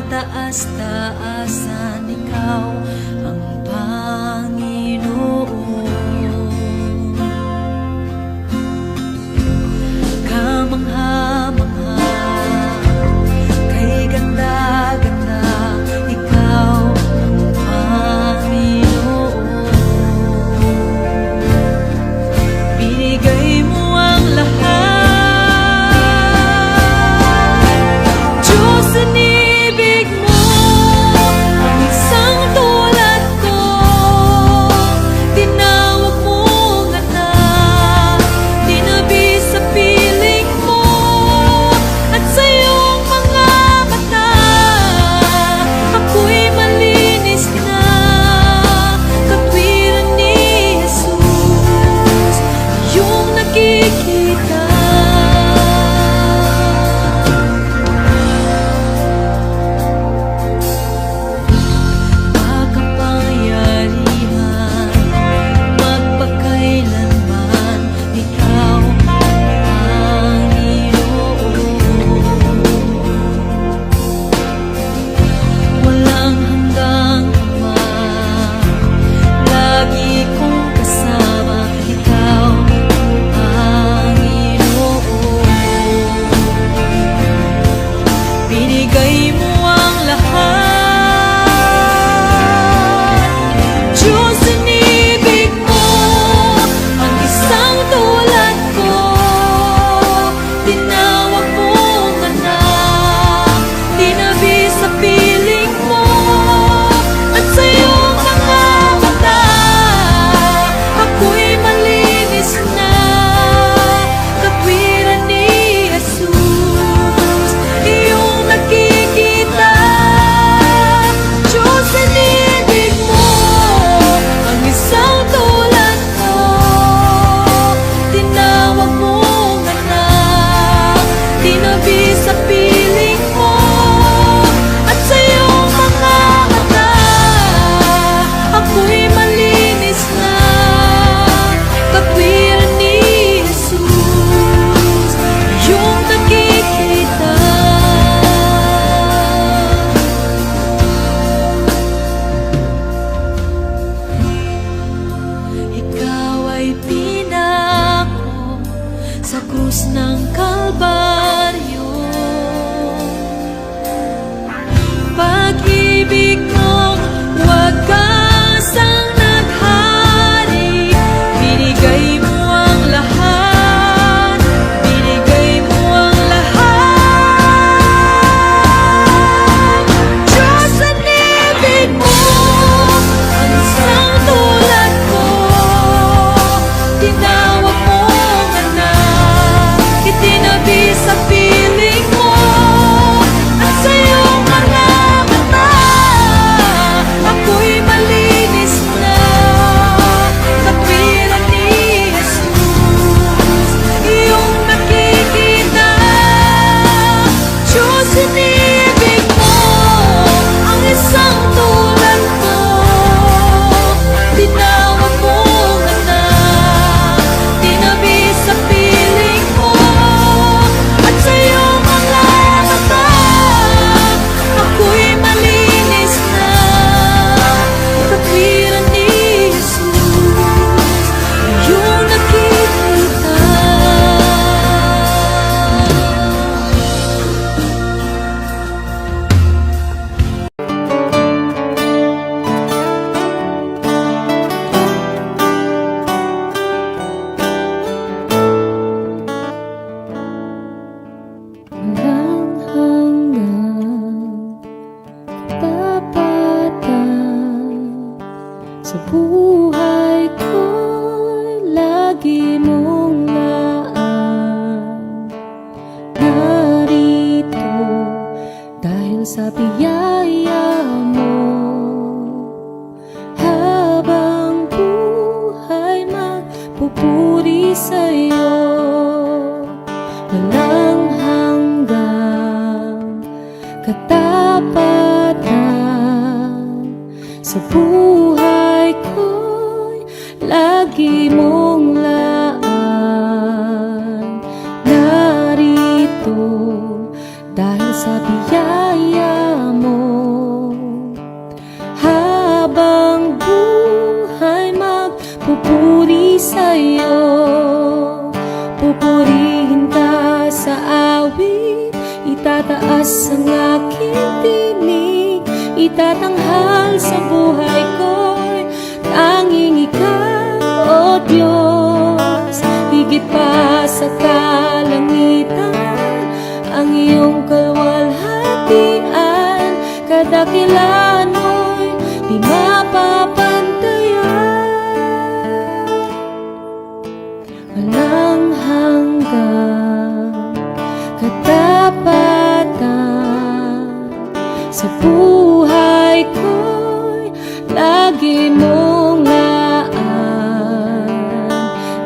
kataas-taasan, ikaw ang Panginoon. Kamangha-mangha, kay ganda-ganda, ikaw ang Panginoon. Binigay mo ang lahat, Diyos, inibig mo ang isang tulad ko. Tinawag mong anak, tinabi sa piling mo, at sa iyong mga mata ako'y malinis na. Katwiran ni Jesus, iyong nakikita. Makapangyarihan, magpakailanman, ikaw ang Panginoon. Walang hanggang ama, lagi kong kasama, ikaw ang Panginoon. Binigay mo ang lahat, Diyos, inibig mo ang isang tulad ko. Tinawag mong anak, tinabi sa piling mo, at sa iyong mga mata ako'y malinis na. Katwiran ni Jesus, iyong nakikita. Diyos, inibig mo ang isang tulad ko. Tinawag mong anak, tinabi sa piling mo, at sa iyong mga mata ako'y malinis na. Katwiran ni Jesus, iyong nakikita. Ikaw ay pinako sa krus ng Kalbaryo. Pag-ibig mong wagasang naghari, binigay mo ang lahat, binigay mo ang lahat. Diyos, inibig mo ang isang tulad ko. Tinawag mong anak, itinabi sa piling mo, at sa iyong mga mata ako'y malinis na. Katwiran ni Jesus, iyong nakikita. Diyos, inibig mo ang isang tulad ko. Tinawag mong anak, tinabi sa piling mo, at sa iyong mga mata ako'y malinis na. Katwiran ni Jesus, iyong nakikita. Walang hanggang katapatan, sa buhay ko'y lagi mong laan. Narito dahil sa biyaya mo, habang buhay magpupuri sa'yo. Walang hanggang katapatan, sa buhay ko'y lagi mong laan. Narito dahil sa biyaya mo, habang buhay magpupuri sa'yo. Pupurihin ka sa awit, itataas ang aking tinig, itatanghal sa buhay ko'y tanging ikaw, O Diyos. Higit pa sa kalangitan, ang iyong kalwalhatian, kadakilan mo'y di mapapantayan. Walang hanggang katapatan sa buhay ko'y lagi mong laan.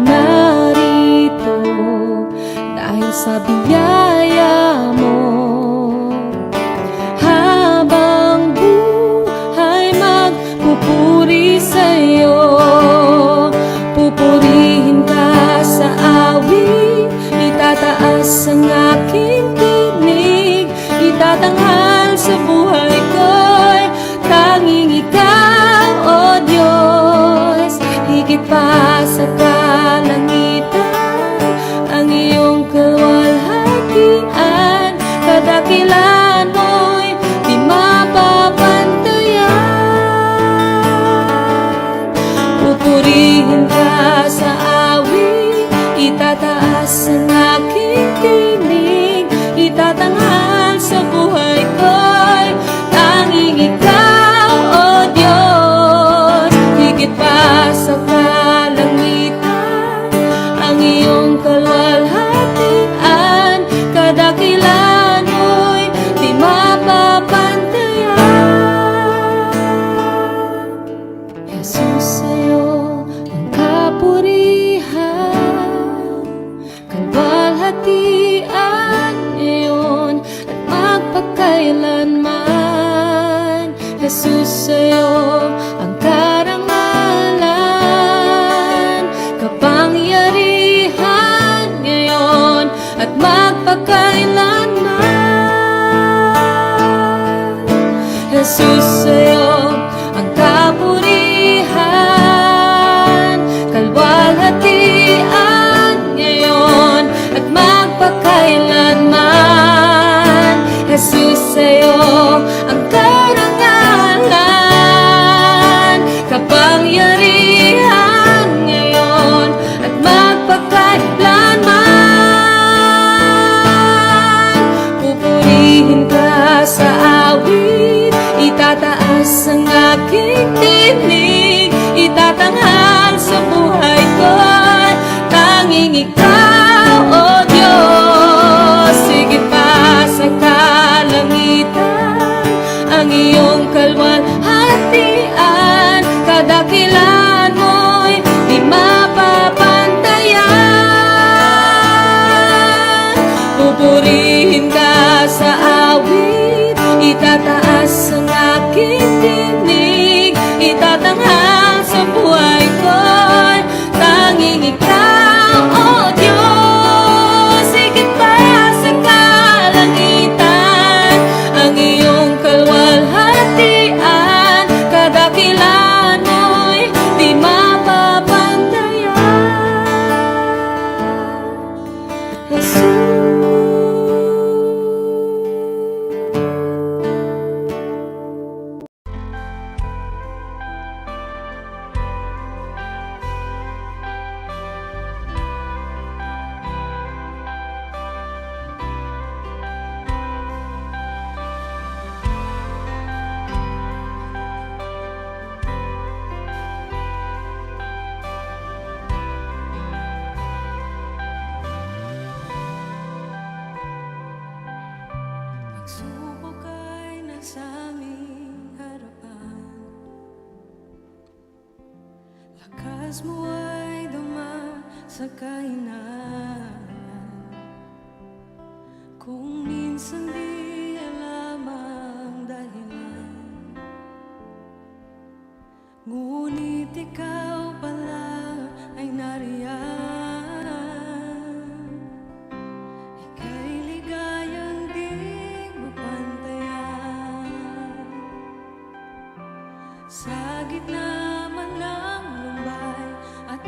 Narito dahil sa biyaya mo, habang buhay magpupuri sa'yo. Pupurihin ka sa awit, itataas ang aking tinig, itatanghal sa buhay ko'y tanging ikaw, O Diyos. Higit pa sa kalangitan, ang iyong kalwalhatian, kadakilan mo'y di mapapantayan. Pupurihin ka sa awit, itataas ang aking tinig, itatanghal sa buhay ko'y tanging ikaw, O Diyos. Higit pa sa kalangitan, ang iyong kalwalhatian, kadakilan mo'y di mapapantayan. Jesus, sa'yo ang kapurihan, kalwalhatian ngayon at magpakailanman. Jesus, sa'yo ang karangalan, kapangyarihan ngayon at magpakailanman. Jesus, sa'yo ang kapurihan, kalwalhatian ngayon at magpakailanman. Jesus, sa'yo ang karangalan, kapangyarihan ngayon at magpakailanman. Pupurihin ka sa awit, itataas ang aking tinig, itatanghal sa buhay ko'y tanging ikaw, O Diyos. Higit pa sa kalangitan, ang iyong kalwalhatian, kadakilan mo'y di mapapantayan. Pupurihin ka sa awit, itataas ang aking tinig, itatanghal sa buhay ko'y tanging ikaw, O Diyos. Higit pa sa kalangitan, ang iyong kalwalhatian, kadakilan mo'y di mapapantayan. Jesus. Pagsubok ay nasa aming harapan, lakas mo ay dama sa kainan. Kung minsan di alam ang dahilan, ngunit ikaw pala ay nariyan. Ika'y ligayang di mapantayan. Sa gitna man ng lumbay at